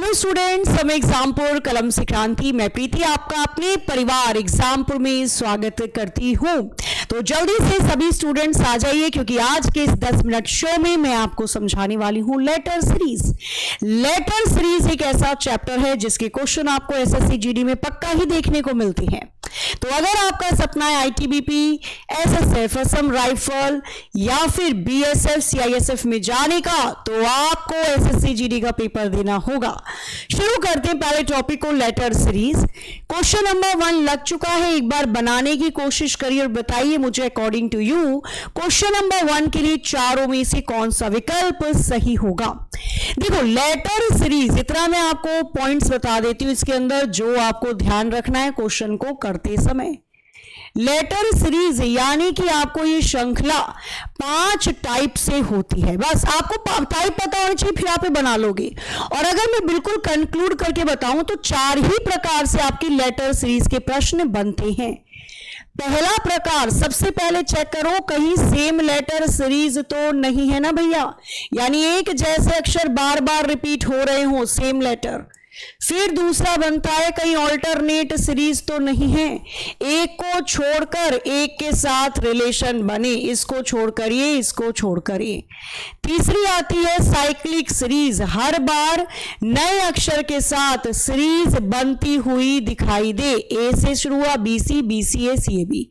Hello students, समय एग्जामपुर कलम से क्रांति। मैं प्रीति आपका अपने परिवार एग्जामपुर में स्वागत करती हूँ। तो जल्दी से सभी स्टूडेंट्स आ जाइए, क्योंकि आज के इस 10 मिनट शो में मैं आपको समझाने वाली हूँ लेटर सीरीज। लेटर सीरीज एक ऐसा चैप्टर है जिसके क्वेश्चन आपको एसएससी जीडी में पक्का ही देखने को मिलते हैं। तो अगर आपका सपना है आईटीबीपी, एसएसएफ, असम राइफल या फिर बीएसएफ, सीआईएसएफ में जाने का, तो आपको एसएससी जीडी का पेपर देना होगा। शुरू करते हैं पहले टॉपिक को, लेटर सीरीज। क्वेश्चन नंबर 1 लग चुका है, एक बार बनाने की कोशिश करिए और बताइए मुझे according to you question number 1 के लिए चारों में से कौन सा विकल्प सही होगा। देखो, लेटर सीरीज, इतना मैं आपको पॉइंट्स बता देती हूं इसके अंदर जो आपको ध्यान रखना है क्वेश्चन को करते समय। लेटर सीरीज यानी कि आपको ये श्रृंखला 5 टाइप से होती है। बस आपको टाइप पता होना चाहिए, फिर आप बना लोगे। और अगर मैं बिल्कुल कंक्लूड करके बताऊं तो 4 ही प्रकार से आपकी लेटर सीरीज के प्रश्न बनते हैं। पहला प्रकार, सबसे पहले चेक करो कहीं सेम लेटर सीरीज तो नहीं है ना भैया, यानी एक जैसे अक्षर बार बार रिपीट हो रहे हो, सेम लेटर। फिर दूसरा बनता है कहीं ऑल्टरनेट सीरीज तो नहीं है, एक को छोड़कर एक के साथ रिलेशन बने, इसको छोड़कर ये, इसको छोड़कर ये। तीसरी आती है साइक्लिक सीरीज, हर बार नए अक्षर के साथ सीरीज बनती हुई दिखाई दे, ए से शुरू हुआ बीसी, बीसीए, सीएबी।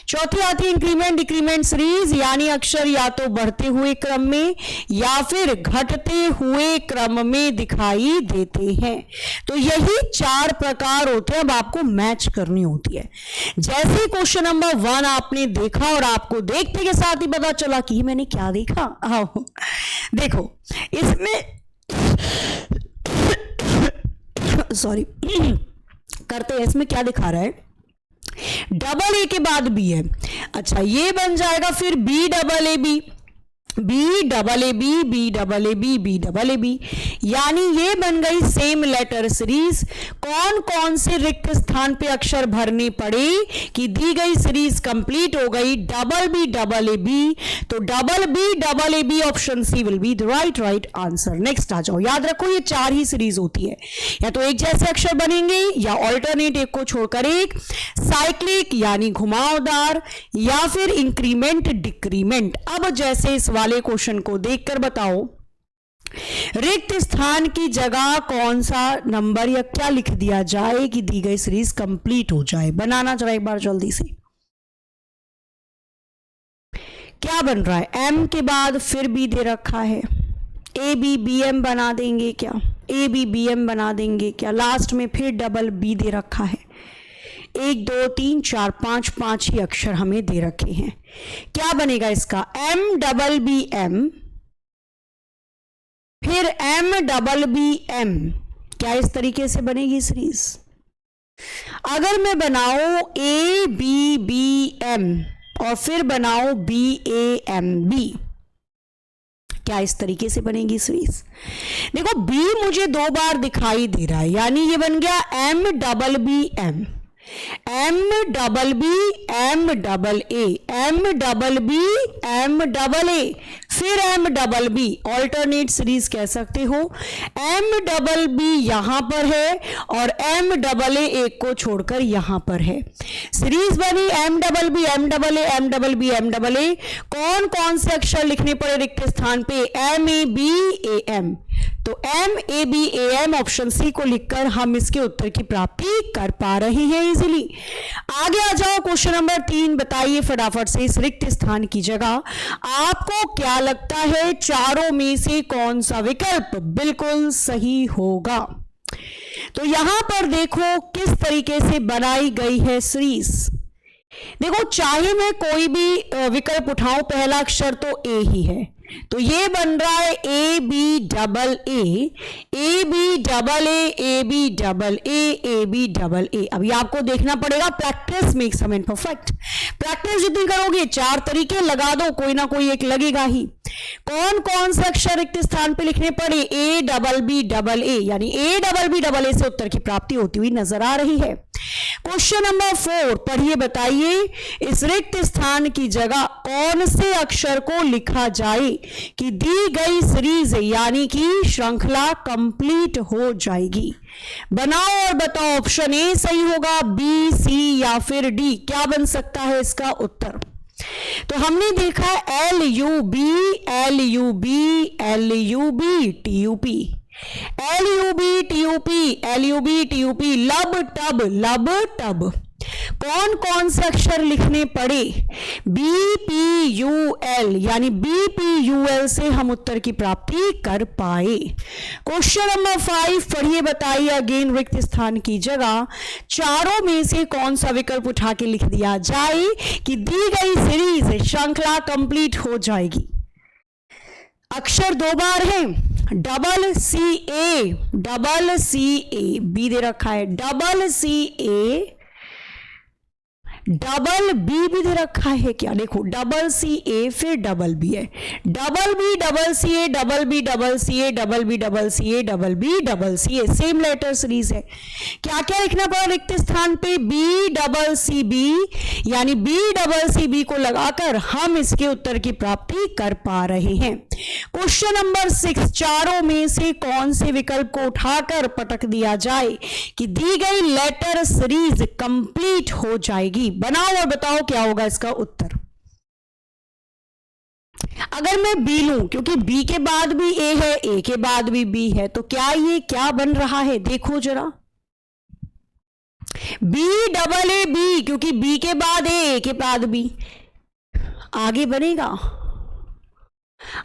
चौथी आती है इंक्रीमेंट डिक्रीमेंट सीरीज, यानी अक्षर या तो बढ़ते हुए क्रम में या फिर घटते हुए क्रम में दिखाई देते हैं। तो यही 4 प्रकार होते हैं, अब आपको मैच करनी होती है। जैसे क्वेश्चन नंबर 1 आपने देखा और आपको देखते के साथ ही पता चला कि मैंने क्या देखा। आओ देखो, इसमें सॉरी करते हैं, इसमें क्या दिखा रहा है, डबल ए के बाद बी है। अच्छा, ये बन जाएगा फिर B double A B, B double A B, B double A B, B double A B, यानी ये बन गई सेम लेटर सीरीज। कौन कौन से रिक्त स्थान पे अक्षर भरने पड़े कि दी गई सीरीज कंप्लीट हो गई, डबल ए बी, तो double A B option C will be the right answer. Next आ जाओ, याद रखो ये 4 ही सीरीज होती है, या तो एक जैसे अक्षर बनेंगे या ऑल्टरनेट एक को छोड़कर एक, साइक्लिक यानी घुमावदार, या फिर इंक्रीमेंट डिक्रीमेंट। अब जैसे इस वाले क्वेश्चन को देखकर बताओ रिक्त स्थान की जगह कौन सा नंबर या क्या लिख दिया जाए कि दी गई सीरीज कंप्लीट हो जाए। बनाना जरा एक बार जल्दी से। क्या बन रहा है, एम के बाद फिर बी दे रखा है, ए बी बी एम बना देंगे क्या, ए बी बी एम बना देंगे क्या, लास्ट में फिर डबल बी दे रखा है। 1 2 3 4 5 ही अक्षर हमें दे रखे हैं। क्या बनेगा इसका, एम डबल बी एम, फिर एम डबल बी एम। क्या इस तरीके से बनेगी सीरीज। अगर मैं बनाऊं ए बी बी एम और फिर बनाऊं बी ए एम बी, क्या इस तरीके से बनेगी सीरीज। देखो, बी मुझे 2 बार दिखाई दे रहा है, यानी ये बन गया M double B M, M double B M double A, M double B M double A, फिर M double B, alternate series कह सकते हो। एम डबल बी यहां पर है और एम डबल ए एक को छोड़कर यहां पर है। सीरीज बनी M double B M double A, M double B M double A. कौन कौन से अक्षर लिखने पड़े रिक्त स्थान पे, M A B A M, तो M A B A M option C को लिखकर हम इसके उत्तर की प्राप्ति कर पा रहे हैं इजीली। आगे आ जाओ, क्वेश्चन नंबर 3 बताइए फटाफट से, इस रिक्त स्थान की जगह आपको क्या लगता है चारों में से कौन सा विकल्प बिल्कुल सही होगा। तो यहां पर देखो किस तरीके से बनाई गई है सीरीज। देखो, चाहे मैं कोई भी विकल्प उठाऊं, पहला अक्षर तो ए ही है, तो ये बन रहा है A B double A, A B double A B double A B double A. अभी आपको देखना पड़ेगा, practice makes a man perfect. Practice जितनी करोगे, 4 तरीके लगा दो, कोई ना कोई एक लगेगा ही। कौन कौन से अक्षर रिक्त स्थान पे लिखने पड़े, A double B double A, यानी A double B double A से उत्तर की प्राप्ति होती हुई नजर आ रही है। क्वेश्चन नंबर 4 पढ़िए, बताइए इस रिक्त स्थान की जगह कौन से अक्षर को लिखा जाए कि दी गई सीरीज यानी कि श्रृंखला कंप्लीट हो जाएगी। बनाओ और बताओ, ऑप्शन ए सही होगा, बी, सी या फिर डी, क्या बन सकता है इसका उत्तर। तो हमने देखा LUB, LUB, LUB, TUP, LUB, TUP, LUB, TUP, लब टब, लब टब। कौन कौन से अक्षर लिखने पड़े? BPUL यानी BPUL से हम उत्तर की प्राप्ति कर पाए। क्वेश्चन नंबर 5 पढ़िए, बताइए अगेन रिक्त स्थान की जगह चारों में से कौन सा विकल्प उठा के लिख दिया जाए कि दी गई सीरीज श्रृंखला कंप्लीट हो जाएगी। अक्षर 2 बार है, CA, CA, बी दे रखा है, CA, B भी दे रखा है क्या, देखो CA फिर B है, B, CA, B, CA, B, CA, same letter series है। क्या क्या लिखना पड़ा रिक्त स्थान पे? BCB यानी BCB को लगाकर हम इसके उत्तर की प्राप्ति कर पा रहे हैं। क्वेश्चन नंबर 6 चारों में से कौन से विकल्प को उठाकर पटक दिया जाए कि दी गई लेटर सीरीज कंप्लीट हो जाएगी। बनाओ और बताओ क्या होगा इसका उत्तर। अगर मैं बी लूं, क्योंकि बी के बाद भी ए है, ए के बाद भी बी है, तो क्या ये क्या बन रहा है? देखो जरा, BAAB, क्योंकि बी के बाद ए के बाद बी, आगे बनेगा।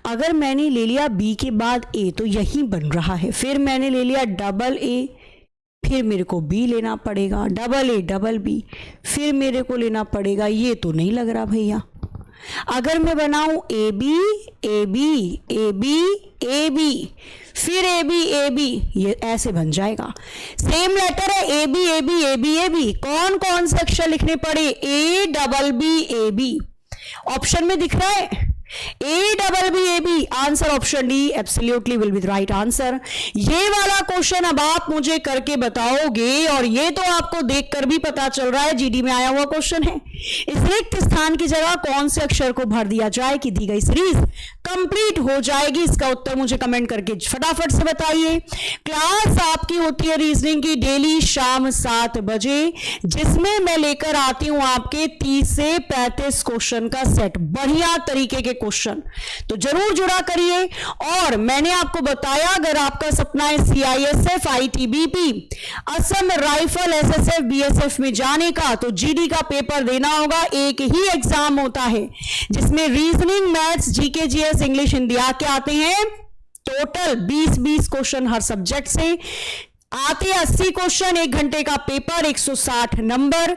अगर मैंने ले लिया बी के बाद ए तो यही बन रहा है, फिर मैंने ले लिया AA, फिर मेरे को बी लेना पड़ेगा, AA, फिर मेरे को लेना पड़ेगा, ये तो नहीं लग रहा भैया। अगर मैं बनाऊं AB, फिर AB, ये ऐसे बन जाएगा। सेम लेटर है AB, कौन कौन से अक्षर लिखने पड़े? ABB, ऑप्शन में दिख रहा है ABB, answer option D absolutely will be the right answer. ये वाला क्वेश्चन अब आप मुझे करके बताओगे, और ये तो आपको देखकर भी पता चल रहा है जीडी में आया हुआ क्वेश्चन है। इस रिक्त स्थान की जगह कौन से अक्षर को भर दिया जाए कि दी गई सीरीज कंप्लीट हो जाएगी? इसका उत्तर मुझे कमेंट करके फटाफट से बताइए। क्लास आपकी होती है रीजनिंग की डेली शाम 7 बजे, जिसमें मैं लेकर आती हूं आपके 30 से 35 क्वेश्चन का सेट, बढ़िया तरीके के क्वेश्चन, तो जरूर जुड़ा करिए। और मैंने आपको बताया अगर आपका सपना है CISF, ITBP, Assam rifle, SSF, BSF में जाने का, तो जीडी का पेपर देना होगा। एक ही एग्जाम होता है जिसमें reasoning, maths, GK, GS, English, Hindi आके आते हैं। टोटल 20 क्वेश्चन हर सब्जेक्ट से आते, 80 क्वेश्चन, 1 घंटे का पेपर, 160 नंबर,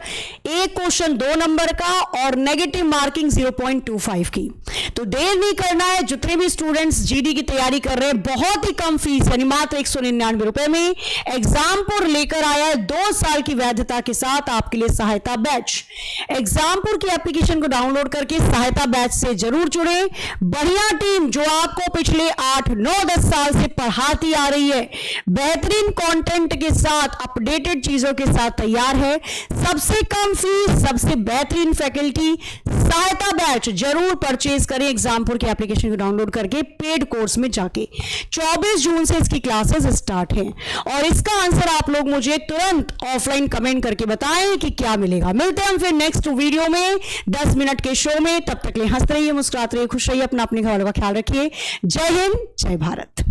एक क्वेश्चन 2 नंबर का और नेगेटिव मार्किंग 0.25 की। तो देर नहीं करना है, जितने भी स्टूडेंट्स जीडी की तैयारी कर रहे हैं, बहुत ही कम फीस यानी मात्र 199 रुपए में एग्जामपुर लेकर आया है 2 साल की वैधता के साथ आपके लिए सहायता बैच। एग्जामपुर की एप्लीकेशन को डाउनलोड करके सहायता बैच से जरूर जुड़े। बढ़िया टीम जो आपको पिछले 8, 9, 10 साल से पढ़ाती आ रही है, बेहतरीन कंटेंट के साथ, अपडेटेड चीजों के साथ तैयार है। सबसे कम फीस, सबसे बेहतरीन फैकल्टी, सहायता बैच जरूर परचेज करें एग्जामपुर की एप्लीकेशन को डाउनलोड करके पेड कोर्स में जाके। 24 जून से इसकी क्लासेस स्टार्ट हैं और इसका आंसर आप लोग मुझे तुरंत ऑफलाइन कमेंट करके बताएं कि क्या मिलेगा। मिलते हैं हम फिर नेक्स्ट वीडियो में 10 मिनट के शो में। तब तक ले हंसते रहिए, मुस्कुराते रहिए, खुश रहिए, अपने घर वालों का ख्याल रखिए। जय हिंद, जय भारत।